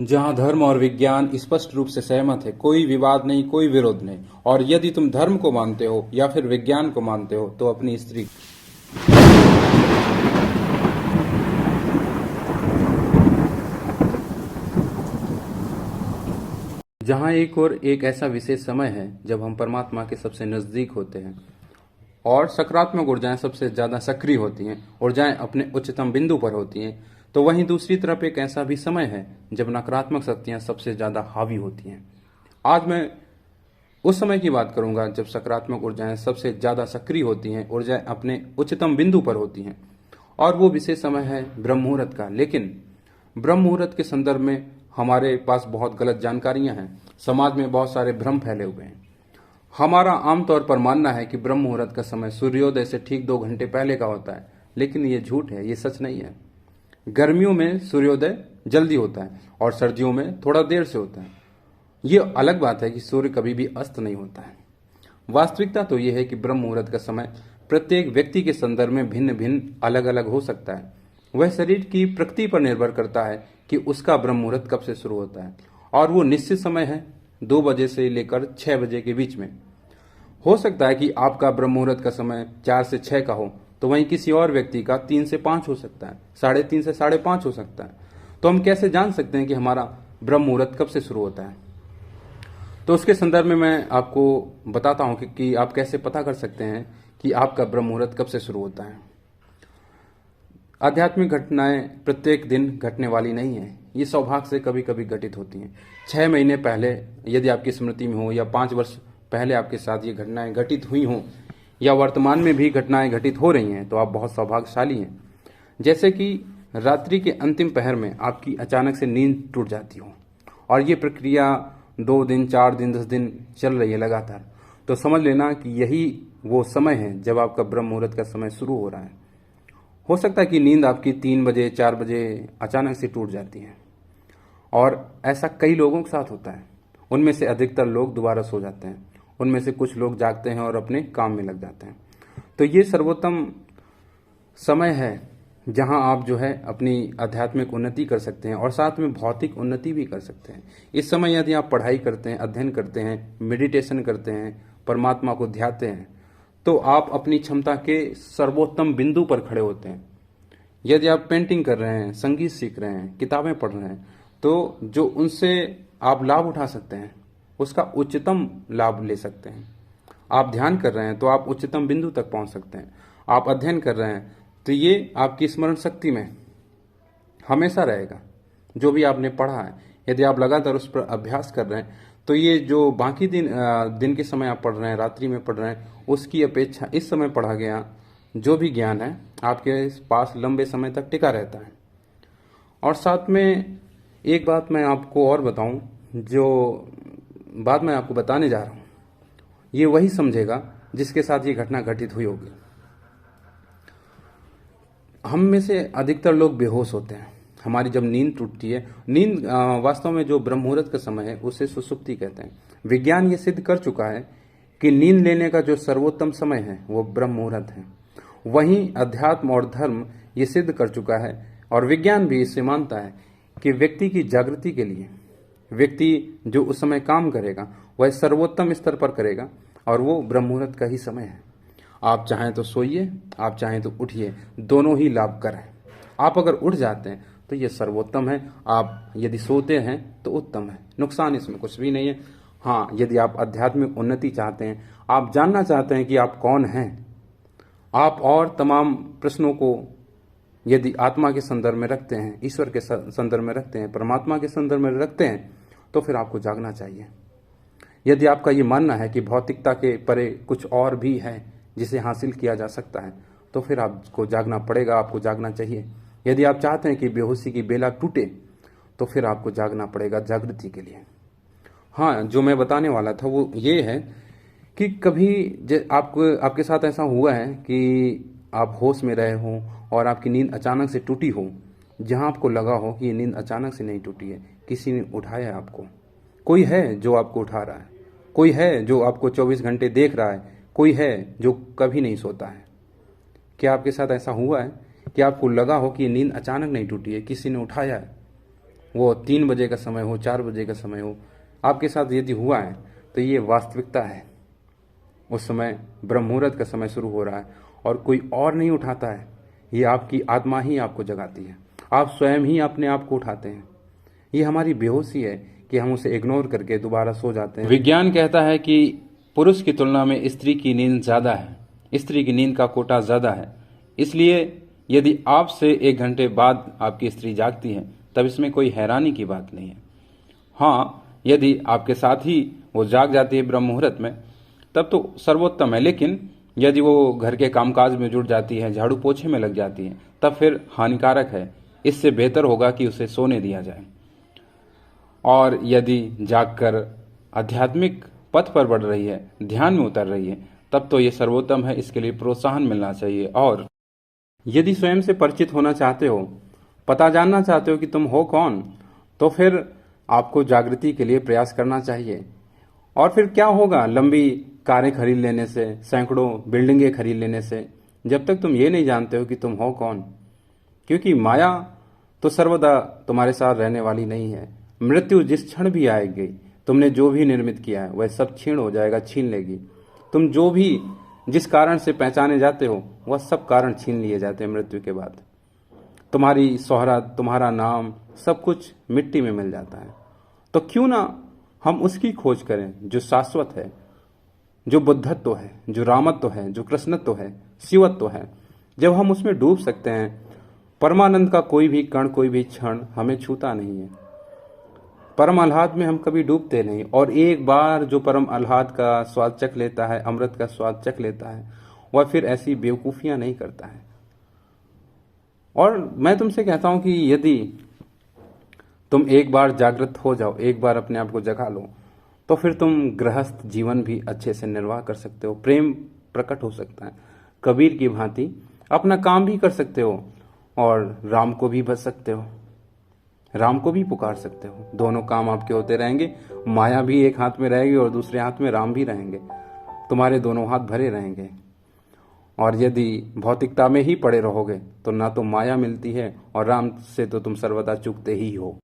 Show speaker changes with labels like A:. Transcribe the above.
A: जहाँ धर्म और विज्ञान स्पष्ट रूप से सहमत है, कोई विवाद नहीं, कोई विरोध नहीं। और यदि तुम धर्म को मानते हो या फिर विज्ञान को मानते हो तो अपनी स्त्री जहाँ एक और एक ऐसा विशेष समय है जब हम परमात्मा के सबसे नजदीक होते हैं और सकारात्मक ऊर्जाएं सबसे ज़्यादा सक्रिय होती हैं, ऊर्जाएं अपने उच्चतम बिंदु पर होती हैं, तो वहीं दूसरी तरफ एक ऐसा भी समय है जब नकारात्मक शक्तियां सबसे ज़्यादा हावी होती हैं। आज मैं उस समय की बात करूंगा जब सकारात्मक ऊर्जाएं सबसे ज़्यादा सक्रिय होती हैं, ऊर्जाएं अपने उच्चतम बिंदु पर होती हैं, और वो विशेष समय है ब्रह्म मुहूर्त का। लेकिन ब्रह्म मुहूर्त के संदर्भ में हमारे पास बहुत गलत जानकारियां हैं। समाज में बहुत सारे भ्रम फैले हुए हैं। हमारा आमतौर पर मानना है कि ब्रह्म मुहूर्त का समय सूर्योदय से ठीक 2 घंटे पहले का होता है, लेकिन ये झूठ है, ये सच नहीं है। गर्मियों में सूर्योदय जल्दी होता है और सर्दियों में थोड़ा देर से होता है। ये अलग बात है कि सूर्य कभी भी अस्त नहीं होता है। वास्तविकता तो यह है कि ब्रह्म मुहूर्त का समय प्रत्येक व्यक्ति के संदर्भ में भिन्न भिन्न अलग अलग हो सकता है। वह शरीर की प्रकृति पर निर्भर करता है कि उसका ब्रह्म मुहूर्त कब से शुरू होता है, और वो निश्चित समय है 2 बजे से लेकर 6 बजे के बीच में। हो सकता है कि आपका ब्रह्म मुहूर्त का समय 4 से 6 का हो, तो वहीं किसी और व्यक्ति का 3 से 5 हो सकता है, 3:30 से 5:30 हो सकता है। तो हम कैसे जान सकते हैं कि हमारा ब्रह्म मुहूर्त कब से शुरू होता है? तो उसके संदर्भ में मैं आपको बताता हूं कि आप कैसे पता कर सकते हैं कि आपका ब्रह्म मुहूर्त कब से शुरू होता है। आध्यात्मिक घटनाएं प्रत्येक दिन घटने वाली नहीं है, ये सौभाग्य से कभी कभी घटित होती हैं। 6 महीने पहले यदि आपकी स्मृति में हो, या 5 वर्ष पहले आपके साथ ये घटनाएं घटित हुई हों, या वर्तमान में भी घटनाएं घटित हो रही हैं, तो आप बहुत सौभाग्यशाली हैं। जैसे कि रात्रि के अंतिम पहर में आपकी अचानक से नींद टूट जाती हो, और ये प्रक्रिया 2 दिन, 4 दिन, 10 दिन चल रही है लगातार, तो समझ लेना कि यही वो समय है जब आपका ब्रह्म मुहूर्त का समय शुरू हो रहा है। हो सकता है कि नींद आपकी 3 बजे, 4 बजे अचानक से टूट जाती है, और ऐसा कई लोगों के साथ होता है। उनमें से अधिकतर लोग दोबारा सो जाते हैं, उनमें से कुछ लोग जागते हैं और अपने काम में लग जाते हैं। तो ये सर्वोत्तम समय है जहां आप जो है अपनी आध्यात्मिक उन्नति कर सकते हैं और साथ में भौतिक उन्नति भी कर सकते हैं। इस समय यदि आप पढ़ाई करते हैं, अध्ययन करते हैं, मेडिटेशन करते हैं, परमात्मा को ध्याते हैं, तो आप अपनी क्षमता के सर्वोत्तम बिंदु पर खड़े होते हैं। यदि आप पेंटिंग कर रहे हैं, संगीत सीख रहे हैं, किताबें पढ़ रहे हैं, तो जो उनसे आप लाभ उठा सकते हैं उसका उच्चतम लाभ ले सकते हैं। आप ध्यान कर रहे हैं तो आप उच्चतम बिंदु तक पहुंच सकते हैं। आप अध्ययन कर रहे हैं तो ये आपकी स्मरण शक्ति में हमेशा रहेगा जो भी आपने पढ़ा है। यदि आप लगातार उस पर अभ्यास कर रहे हैं तो ये जो बाकी दिन के समय आप पढ़ रहे हैं, रात्रि में पढ़ रहे हैं, उसकी अपेक्षा इस समय पढ़ा गया जो भी ज्ञान है आपके पास लंबे समय तक टिका रहता है। और साथ में एक बात मैं आपको और बताऊं, जो बात मैं आपको बताने जा रहा हूं ये वही समझेगा जिसके साथ ये घटना घटित हुई होगी। हम में से अधिकतर लोग बेहोश होते हैं हमारी जब नींद टूटती है। नींद वास्तव में जो ब्रह्म मुहूर्त का समय है उसे सुसुप्ति कहते हैं। विज्ञान ये सिद्ध कर चुका है कि नींद लेने का जो सर्वोत्तम समय है वो ब्रह्म मुहूर्त है। वहीं अध्यात्म और धर्म ये सिद्ध कर चुका है, और विज्ञान भी इससे मानता है कि व्यक्ति की जागृति के लिए व्यक्ति जो उस समय काम करेगा वह सर्वोत्तम स्तर पर करेगा, और वो ब्रह्म मुहूर्त का ही समय है। आप चाहें तो सोइए, आप चाहें तो उठिए, दोनों ही लाभकर हैं। आप अगर उठ जाते हैं तो ये सर्वोत्तम है, आप यदि सोते हैं तो उत्तम है, नुकसान इसमें कुछ भी नहीं है। हाँ, यदि आप आध्यात्मिक उन्नति चाहते हैं, आप जानना चाहते हैं कि आप कौन हैं, आप और तमाम प्रश्नों को यदि आत्मा के संदर्भ में रखते हैं, ईश्वर के संदर्भ में रखते हैं, परमात्मा के संदर्भ में रखते हैं, तो फिर आपको जागना चाहिए। यदि आपका ये मानना है कि भौतिकता के परे कुछ और भी है जिसे हासिल किया जा सकता है, तो फिर आपको जागना पड़ेगा, आपको जागना चाहिए। यदि आप चाहते हैं कि बेहोशी की बेला टूटे, तो फिर आपको जागना पड़ेगा जागृति के लिए। हाँ, जो मैं बताने वाला था वो ये है कि कभी आपके साथ ऐसा हुआ है कि आप होश में रहे हों और आपकी नींद अचानक से टूटी हो, जहां आपको लगा हो कि ये नींद अचानक से नहीं टूटी है, किसी ने उठाया है आपको। कोई है जो आपको उठा रहा है, कोई है जो आपको 24 घंटे देख रहा है, कोई है जो कभी नहीं सोता है। क्या आपके साथ ऐसा हुआ है कि आपको लगा हो कि ये नींद अचानक नहीं टूटी है, किसी ने उठाया है? वो 3 बजे का समय हो, 4 बजे का समय हो, आपके साथ यदि हुआ है तो ये वास्तविकता है। उस समय ब्रह्म मुहूर्त का समय शुरू हो रहा है और कोई और नहीं उठाता है, ये आपकी आत्मा ही आपको जगाती है। आप स्वयं ही अपने आप को उठाते हैं। ये हमारी बेहोशी है कि हम उसे इग्नोर करके दोबारा सो जाते हैं। विज्ञान कहता है कि पुरुष की तुलना में स्त्री की नींद ज़्यादा है, स्त्री की नींद का कोटा ज़्यादा है। इसलिए यदि आपसे 1 घंटे बाद आपकी स्त्री जागती है तब इसमें कोई हैरानी की बात नहीं है। हाँ, यदि आपके साथ ही वो जाग जाती है ब्रह्म मुहूर्त में तब तो सर्वोत्तम है, लेकिन यदि वो घर के कामकाज में जुट जाती है, झाड़ू पोछे में लग जाती है, तब फिर हानिकारक है। इससे बेहतर होगा कि उसे सोने दिया जाए। और यदि जागकर आध्यात्मिक पथ पर बढ़ रही है, ध्यान में उतर रही है, तब तो ये सर्वोत्तम है, इसके लिए प्रोत्साहन मिलना चाहिए। और यदि स्वयं से परिचित होना चाहते हो, पता जानना चाहते हो कि तुम हो कौन, तो फिर आपको जागृति के लिए प्रयास करना चाहिए। और फिर क्या होगा लंबी कारें खरीद लेने से, सैकड़ों बिल्डिंगें खरीद लेने से, जब तक तुम ये नहीं जानते हो कि तुम हो कौन। क्योंकि माया तो सर्वदा तुम्हारे साथ रहने वाली नहीं है। मृत्यु जिस क्षण भी आएगी, तुमने जो भी निर्मित किया है वह सब क्षीण हो जाएगा, छीन लेगी। तुम जो भी जिस कारण से पहचाने जाते हो वह सब कारण छीन लिए जाते हैं मृत्यु के बाद। तुम्हारी शोहरत, तुम्हारा नाम, सब कुछ मिट्टी में मिल जाता है। तो क्यों ना हम उसकी खोज करें जो शाश्वत है, जो बुद्धत्व है, जो रामत्व है, जो कृष्णत्व है, शिवत्व है। जब हम उसमें डूब सकते हैं, परमानंद का कोई भी कण, कोई भी क्षण हमें छूता नहीं है। परम आह्लाद में हम कभी डूबते नहीं। और एक बार जो परम आह्लाद का स्वाद चख लेता है, अमृत का स्वाद चख लेता है, वह फिर ऐसी बेवकूफियां नहीं करता है। और मैं तुमसे कहता हूं कि यदि तुम एक बार जागृत हो जाओ, एक बार अपने आप को जगा लो, तो फिर तुम गृहस्थ जीवन भी अच्छे से निर्वाह कर सकते हो। प्रेम प्रकट हो सकता है, कबीर की भांति अपना काम भी कर सकते हो और राम को भी भज सकते हो, राम को भी पुकार सकते हो। दोनों काम आपके होते रहेंगे। माया भी एक हाथ में रहेगी और दूसरे हाथ में राम भी रहेंगे। तुम्हारे दोनों हाथ भरे रहेंगे। और यदि भौतिकता में ही पड़े रहोगे तो ना तो माया मिलती है और राम से तो तुम सर्वदा चूकते ही हो।